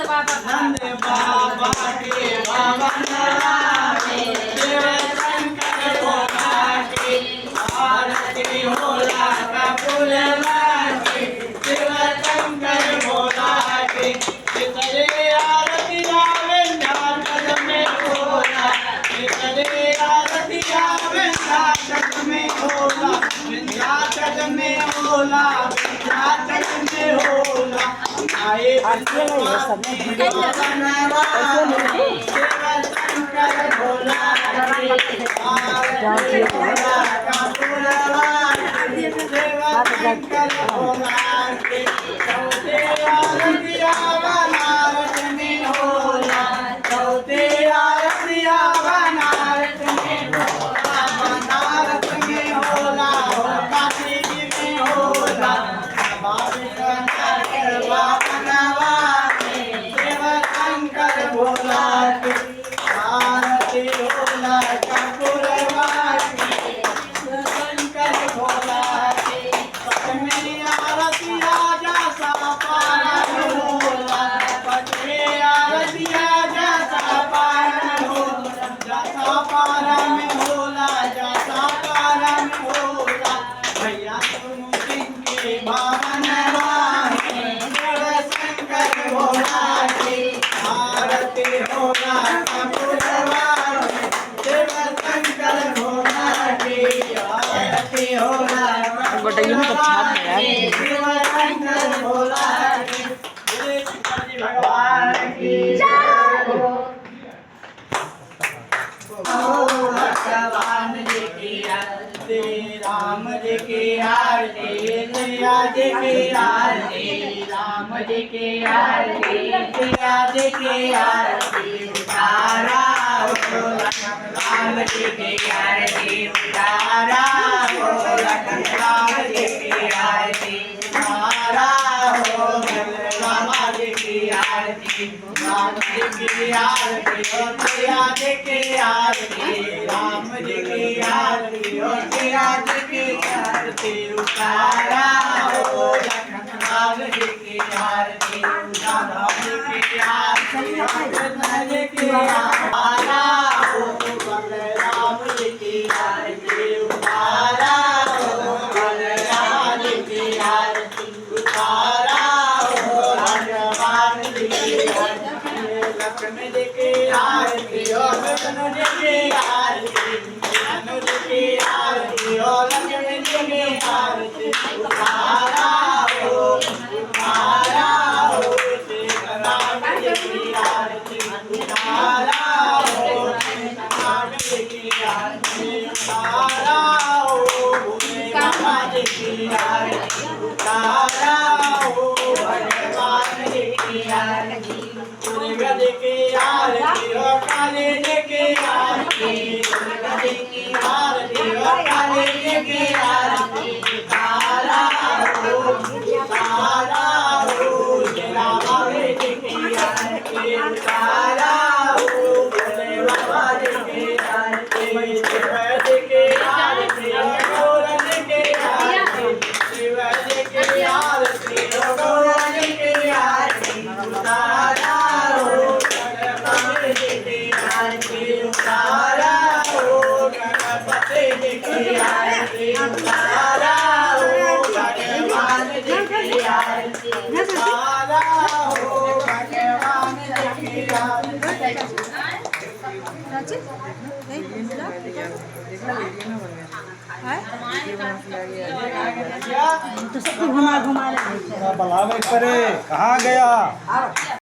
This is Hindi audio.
नंद बाबा के भवन में शिव शंकर भोला की आरती होला कपूर की शिव शंकर भोला की इतने आरती विंध्याचल में होला इतने आरती विंध्याचल में होला विंध्याचल में होला विंध्याचल में होला आए शंकर भोला शंकर भोला के चौथे आरतिया बनारस में होला चौथे आरतिया बनारस में होला बनारस में होला काशी में होला शिव शंकर भोला की आरती होला कपूर शंकर भोला की पटने आरती राजा सापारा होला पटने आरती राजा सापारा होला जाता पारा में होला जाता पारा में होला भैया तुम सिंह के भवन शिव शंकर भोला की आरती होला कपूर शिव शंकर भोला की आरती होला शिव शंकर भोला की भगवान की भगवान जी की आरती राम जी की आरती सिया जी की आरती राम जी की आरती सिया जी की आरती उतारा हो राम जी की आरती उतारा हो राम जी की आरती उतारा हो रामा जी की आरती राम जी की आरती और सिया जी की आरती राम जी की आरती और सिया जी की आरती उतारा हो राम जी की आरती राम जी की आरती कृष्ण जी की उतारा हो बलराम जी की आरती उतारा हो बलराम जी की आरती उतारा हो हनुमान जी की आरती लक्ष्मण जी की आरती और विष्णु जी की आरती विष्णु जी की आरती और लक्ष्मण जी की आरती उतारा हो श्री राम जी की आरती उतारा हो राम जी की आरती उतारा हो भोले बाबा जी की आरती उतारा हो भगवान जी की आरती दुर्गा जी की आरती और काली जी की आरती दुर्गा जी की आरती और काली जी की आरती उतारा हो तेरा बाबे जी की आरती उतारा हो भोले बाबा जी की आरती शिव जी की आरती और गौर जी की आरती शिव जी की आरती और गौर जी की आरती उतारा हो गणपति जी की आरती उतारा हो गणपति जी की आरती उतारा हो भगवान जी की आरती उतारा हो भगवान जी की आरती तो सबको घुमा घुमा ले बलावे करे कहाँ गया